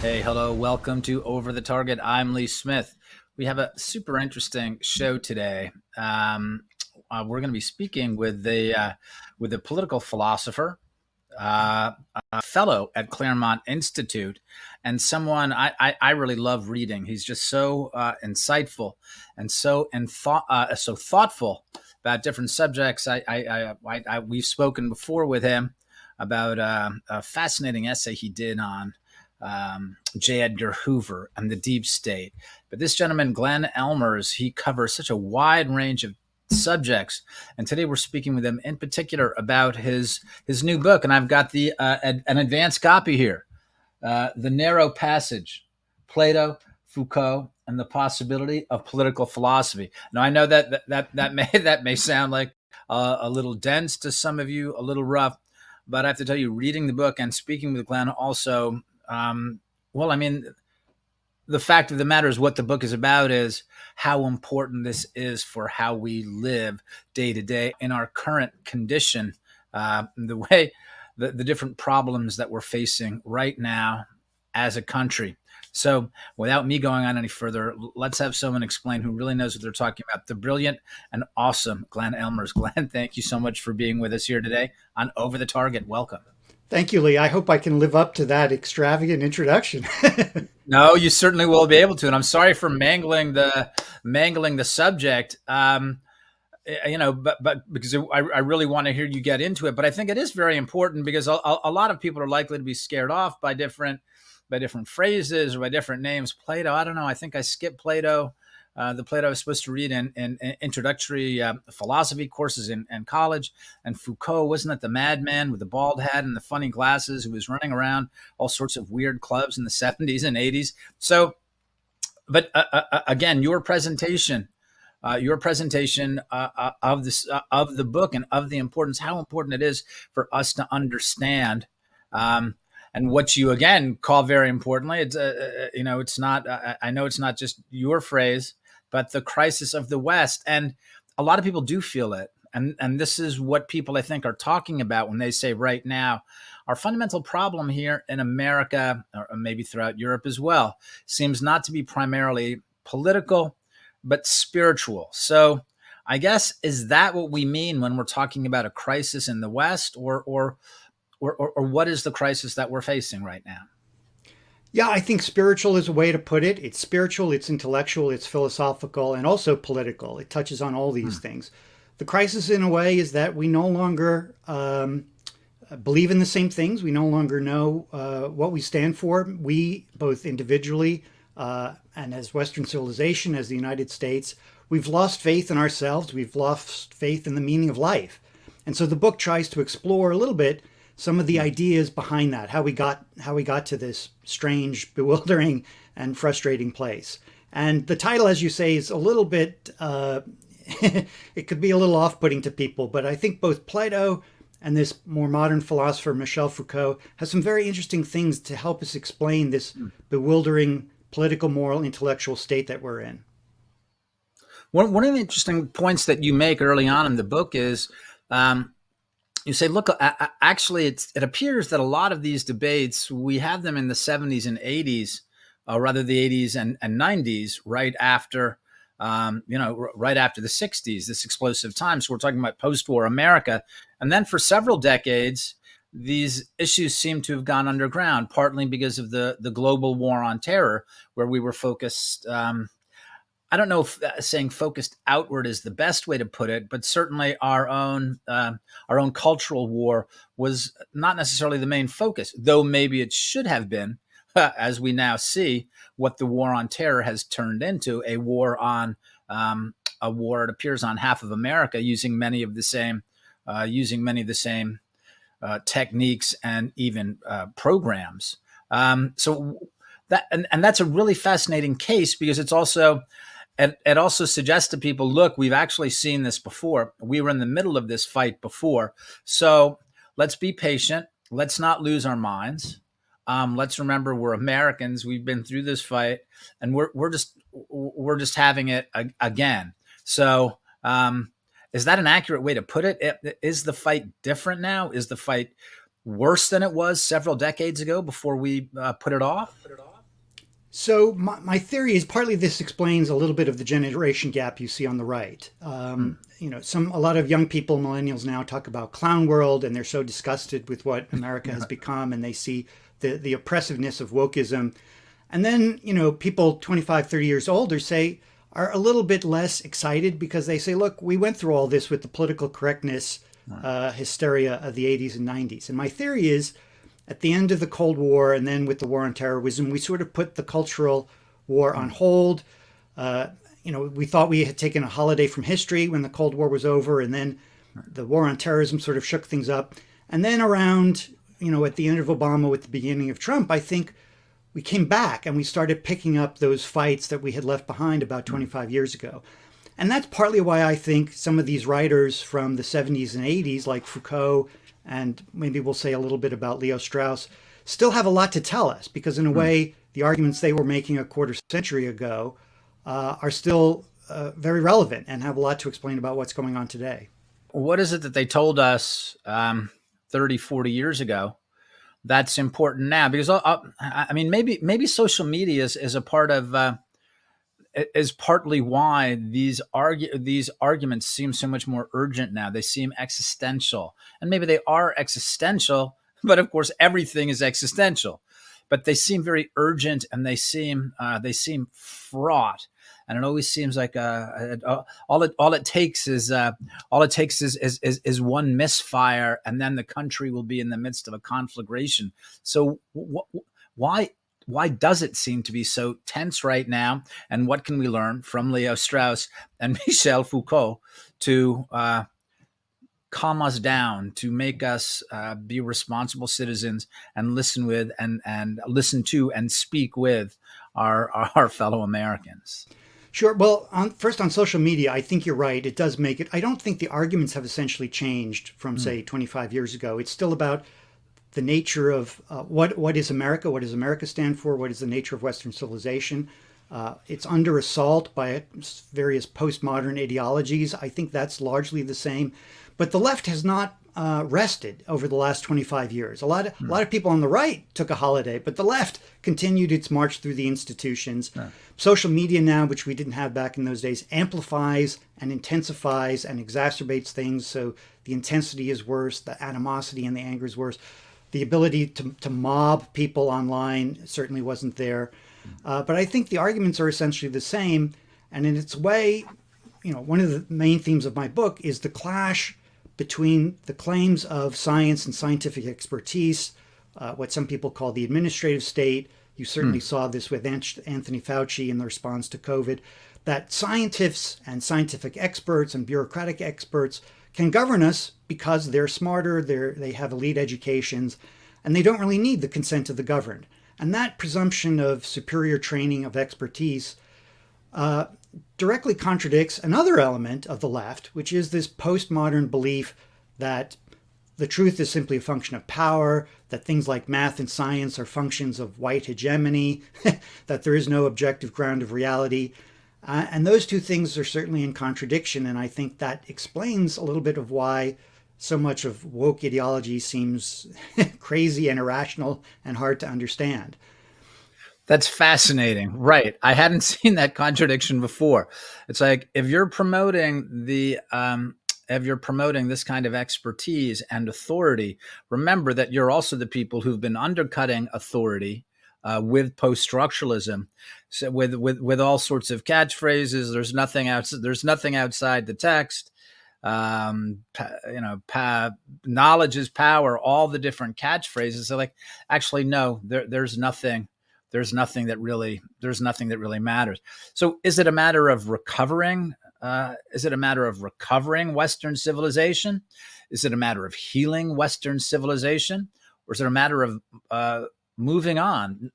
Hey, hello, welcome to Over the Target. I'm Lee Smith. We have a super interesting show today. We're going to be speaking with a political philosopher, a fellow at Claremont Institute, and someone I really love reading. He's just so insightful and so thoughtful about different subjects. We've spoken before with him about a fascinating essay he did on J. Edgar Hoover and the deep state. But this gentleman, Glenn Ellmers, he covers such a wide range of subjects. And today we're speaking with him in particular about his new book. And I've got an advanced copy here, The Narrow Passage, Plato, Foucault, and the Possibility of Political Philosophy. Now, I know that may sound like a little dense to some of you, a little rough, but I have to tell you, reading the book and speaking with Glenn also, well, I mean, the fact of the matter is what the book is about is how important this is for how we live day to day in our current condition, the different problems that we're facing right now as a country. So without me going on any further, let's have someone explain who really knows what they're talking about. The brilliant and awesome Glenn Ellmers. Glenn, thank you so much for being with us here today on Over the Target. Welcome. Thank you, Lee. I hope I can live up to that extravagant introduction. No, you certainly will be able to. And I'm sorry for mangling the subject. But because I really want to hear you get into it. But I think it is very important because a lot of people are likely to be scared off by different phrases or by different names. Plato, I don't know. I think I skipped Plato. The Plato I was supposed to read in introductory philosophy courses in college. And Foucault, wasn't it the madman with the bald head and the funny glasses who was running around all sorts of weird clubs in the 70s and 80s? So, but again, your presentation of this of the book and of the importance, how important it is for us to understand. And what you again call very importantly, it's not. I know it's not just your phrase, but the crisis of the West, and a lot of people do feel it. And this is what people I think are talking about when they say right now, our fundamental problem here in America, or maybe throughout Europe as well, seems not to be primarily political, but spiritual. So I guess, is that what we mean when we're talking about a crisis in the West, or what is the crisis that we're facing right now? Yeah, I think spiritual is a way to put it. It's spiritual, it's intellectual, it's philosophical, and also political. It touches on all these things. The crisis, in a way, is that we no longer believe in the same things. We no longer know what we stand for. We, both individually and as Western civilization, as the United States, we've lost faith in ourselves. We've lost faith in the meaning of life. And so the book tries to explore a little bit some of the ideas behind that, how we got to this strange, bewildering, and frustrating place. And the title, as you say, is a little bit, it could be a little off-putting to people, but I think both Plato and this more modern philosopher, Michel Foucault, has some very interesting things to help us explain this bewildering political, moral, intellectual state that we're in. One of the interesting points that you make early on in the book is, you say, look, actually, it appears that a lot of these debates, we have them in the 70s and 80s, rather the 80s and 90s, right after, right after the 60s, this explosive time. So we're talking about post-war America. And then for several decades, these issues seem to have gone underground, partly because of the global war on terror, where we were focused. I don't know if saying focused outward is the best way to put it, but certainly our own cultural war was not necessarily the main focus, though maybe it should have been, as we now see what the war on terror has turned into, a war, it appears, on half of America, using many of the same techniques and even programs. So that and that's a really fascinating case, because it's also. It also suggests to people, look, we've actually seen this before. We were in the middle of this fight before. So let's be patient. Let's not lose our minds. Let's remember we're Americans. We've been through this fight, and we're just having it again. So is that an accurate way to put it? Is the fight different now? Is the fight worse than it was several decades ago before we put it off? So my theory is partly this explains a little bit of the generation gap you see on the right. Mm. A lot of young people, millennials now, talk about clown world, and they're so disgusted with what America has become, and they see the oppressiveness of wokeism. And then, people 25, 30 years older are a little bit less excited because they say, look, we went through all this with the political correctness hysteria of the 80s and 90s. And my theory is at the end of the Cold War and then with the war on terrorism, we sort of put the cultural war on hold. We thought we had taken a holiday from history when the Cold War was over, and then the war on terrorism sort of shook things up. And then around, at the end of Obama, with the beginning of Trump, I think we came back and we started picking up those fights that we had left behind about 25 years ago. And that's partly why I think some of these writers from the 70s and 80s, like Foucault, and maybe we'll say a little bit about Leo Strauss, still have a lot to tell us, because in a way, the arguments they were making a quarter century ago are still very relevant and have a lot to explain about what's going on today. What is it that they told us 30, 40 years ago that's important now? Because maybe social media is a part of is partly why these arguments seem so much more urgent now. They seem existential, and maybe they are existential, but of course everything is existential. But they seem very urgent, and they seem fraught. And it always seems like all it takes is one misfire, and then the country will be in the midst of a conflagration. So why does it seem to be so tense right now? And what can we learn from Leo Strauss and Michel Foucault to calm us down, to make us be responsible citizens and listen to and speak with our fellow Americans? Sure. Well, first on social media, I think you're right. It does make it. I don't think the arguments have essentially changed from, say, 25 years ago. It's still about the nature of what is America? What does America stand for? What is the nature of Western civilization? It's under assault by various postmodern ideologies. I think that's largely the same. But the left has not rested over the last 25 years. A lot of people on the right took a holiday, but the left continued its march through the institutions. Social media now, which we didn't have back in those days, amplifies and intensifies and exacerbates things. So the intensity is worse, the animosity and the anger is worse. The ability to mob people online certainly wasn't there. But I think the arguments are essentially the same. And in its way, one of the main themes of my book is the clash between the claims of science and scientific expertise, what some people call the administrative state. You certainly saw this with Anthony Fauci in the response to COVID, that scientists and scientific experts and bureaucratic experts can govern us because they're smarter, they have elite educations, and they don't really need the consent of the governed. And that presumption of superior training of expertise directly contradicts another element of the left, which is this postmodern belief that the truth is simply a function of power, that things like math and science are functions of white hegemony, that there is no objective ground of reality. And those two things are certainly in contradiction. And I think that explains a little bit of why so much of woke ideology seems crazy and irrational and hard to understand. That's fascinating. Right. I hadn't seen that contradiction before. It's like if you're promoting this kind of expertise and authority, remember that you're also the people who've been undercutting authority with post-structuralism, so with all sorts of catchphrases. There's nothing outside the text. Knowledge is power. All the different catchphrases. So, like, actually, no. There's nothing. There's nothing that really matters. So, is it a matter of recovering? Is it a matter of recovering Western civilization? Is it a matter of healing Western civilization? Or is it a matter of moving on,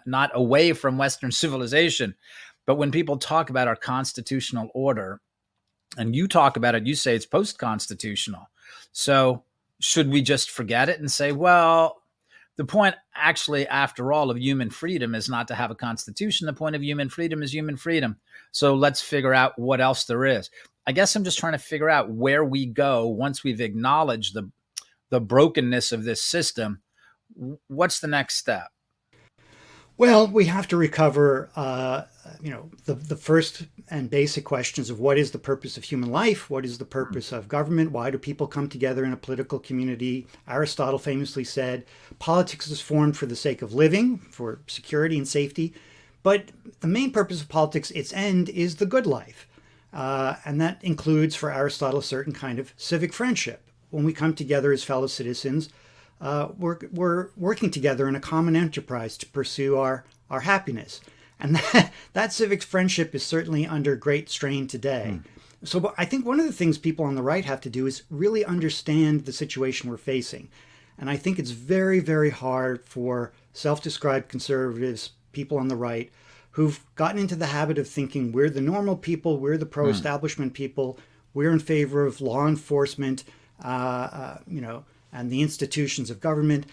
not away from Western civilization? But when people talk about our constitutional order, and you talk about it, you say it's post-constitutional. So should we just forget it and say, well, the point actually, after all, of human freedom is not to have a constitution. The point of human freedom is human freedom. So let's figure out what else there is. I guess I'm just trying to figure out where we go once we've acknowledged the brokenness of this system. What's the next step? Well, we have to recover, the first and basic questions of what is the purpose of human life? What is the purpose of government? Why do people come together in a political community? Aristotle famously said, politics is formed for the sake of living, for security and safety. But the main purpose of politics, its end, is the good life. And that includes, for Aristotle, a certain kind of civic friendship. When we come together as fellow citizens, we're working together in a common enterprise to pursue our happiness. And that civic friendship is certainly under great strain today. So I think one of the things people on the right have to do is really understand the situation we're facing. And I think it's very, very hard for self-described conservatives, people on the right, who've gotten into the habit of thinking we're the normal people, we're the pro-establishment people, we're in favor of law enforcement, and the institutions of government.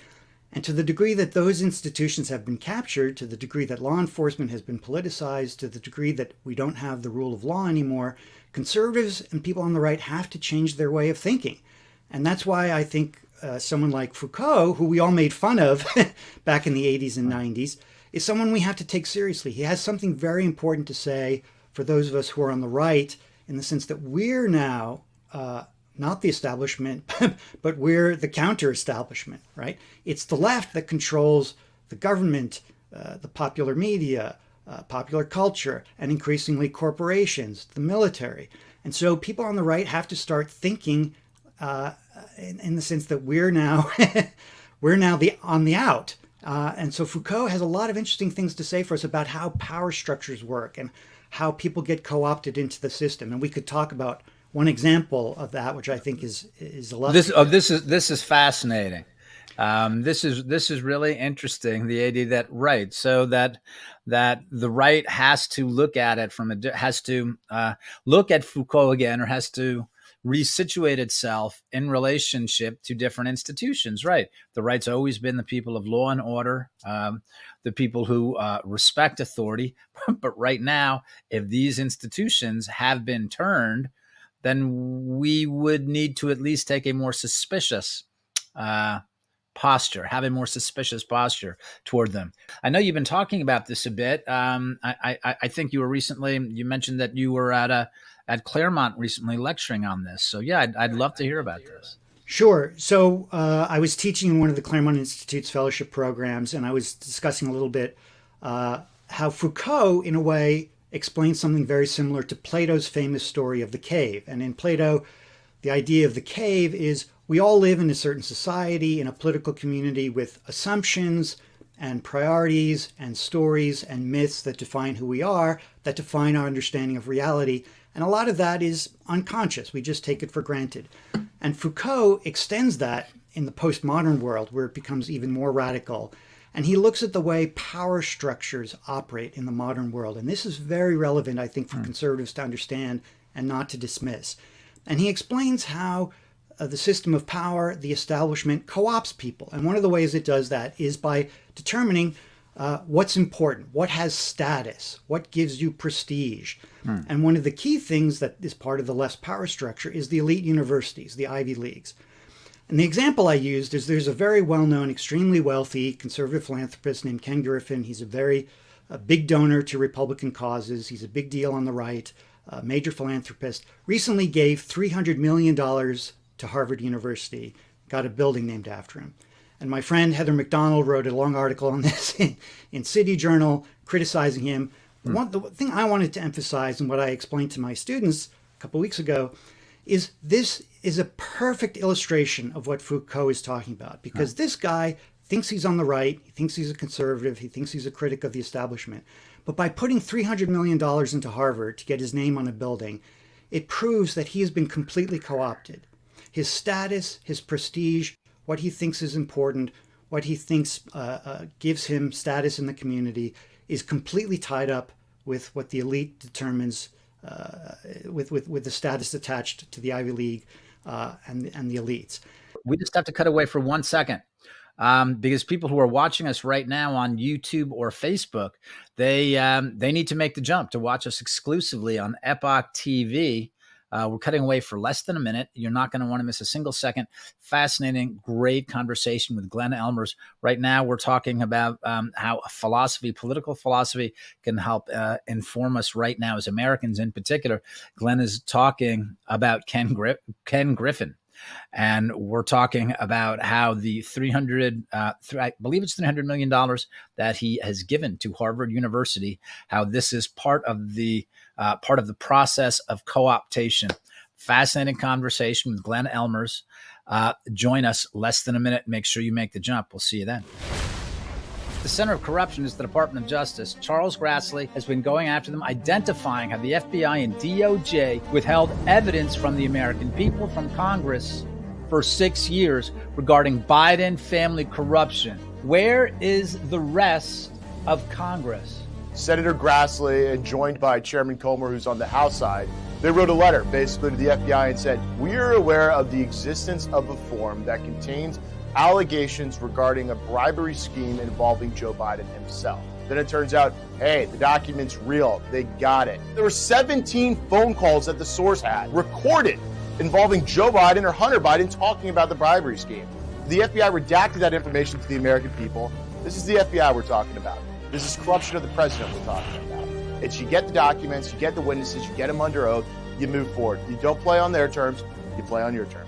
And to the degree that those institutions have been captured, to the degree that law enforcement has been politicized, to the degree that we don't have the rule of law anymore, conservatives and people on the right have to change their way of thinking. And that's why I think someone like Foucault, who we all made fun of back in the 80s and 90s, is someone we have to take seriously. He has something very important to say for those of us who are on the right, in the sense that we're now not the establishment, but we're the counter-establishment, right? It's the left that controls the government, the popular media, popular culture, and increasingly corporations, the military. And so people on the right have to start thinking in the sense that we're now on the out. And so Foucault has a lot of interesting things to say for us about how power structures work and how people get co-opted into the system. And we could talk about one example of that, which I think is illustrative. This is fascinating. This is really interesting. The idea that right, so that the right has to look at it look at Foucault again, or has to resituate itself in relationship to different institutions. Right, the right's always been the people of law and order, the people who respect authority. But right now, if these institutions have been turned, then we would need to at least take a more suspicious posture, have a more suspicious posture toward them. I know you've been talking about this a bit. I think you mentioned that you were at Claremont recently lecturing on this. So yeah, I'd love to hear about this. Sure. So I was teaching in one of the Claremont Institute's fellowship programs, and I was discussing a little bit how Foucault, in a way, explains something very similar to Plato's famous story of the cave. And in Plato, the idea of the cave is we all live in a certain society, in a political community, with assumptions and priorities and stories and myths that define who we are, that define our understanding of reality. And a lot of that is unconscious. We just take it for granted. And Foucault extends that in the postmodern world, where it becomes even more radical. And he looks at the way power structures operate in the modern world. And this is very relevant, I think, for conservatives to understand and not to dismiss. And he explains how the system of power, the establishment, co-opts people. And one of the ways it does that is by determining what's important, what has status, what gives you prestige. And one of the key things that is part of the left's power structure is the elite universities, the Ivy Leagues. And the example I used is there's a very well-known, extremely wealthy conservative philanthropist named Ken Griffin. He's a big donor to Republican causes. He's a big deal on the right, a major philanthropist. Recently gave $300 million to Harvard University, got a building named after him. And my friend Heather McDonald wrote a long article on this in City Journal, criticizing him. The thing I wanted to emphasize, and what I explained to my students a couple weeks ago, is this is a perfect illustration of what Foucault is talking about, because this guy thinks he's on the right, he thinks he's a conservative, he thinks he's a critic of the establishment. But by putting $300 million into Harvard to get his name on a building, it proves that he has been completely co-opted. His status, his prestige, what he thinks is important, what he thinks gives him status in the community is completely tied up with what the elite determines with the status attached to the Ivy League and the elites. We just have to cut away for 1 second. Because people who are watching us right now on YouTube or Facebook, they need to make the jump to watch us exclusively on Epoch TV. We're cutting away for less than a minute. You're not going to want to miss a single second. Fascinating, great conversation with Glenn Ellmers. Right now, we're talking about how philosophy, political philosophy, can help inform us right now as Americans in particular. Glenn is talking about Ken Griffin. And we're talking about how the I believe it's $300 million that he has given to Harvard University, how this is part of the process of co-optation. Fascinating conversation with Glenn Ellmers. Join us less than a minute. Make sure you make the jump. We'll see you then. The center of corruption is the Department of Justice. Charles Grassley has been going after them, identifying how the FBI and DOJ withheld evidence from the American people, from Congress, for 6 years regarding Biden family corruption. Where is the rest of Congress? Senator Grassley, and joined by Chairman Comer, who's on the House side, they wrote a letter basically to the FBI and said, we are aware of the existence of a form that contains allegations regarding a bribery scheme involving Joe Biden himself. Then it turns out, hey, the document's real. They got it. There were 17 phone calls that the source had recorded involving Joe Biden or Hunter Biden talking about the bribery scheme. The FBI redacted that information to the American people. This is the FBI we're talking about. This is corruption of the president we're talking about. It's you get the documents, you get the witnesses, you get them under oath, you move forward. You don't play on their terms, you play on your terms.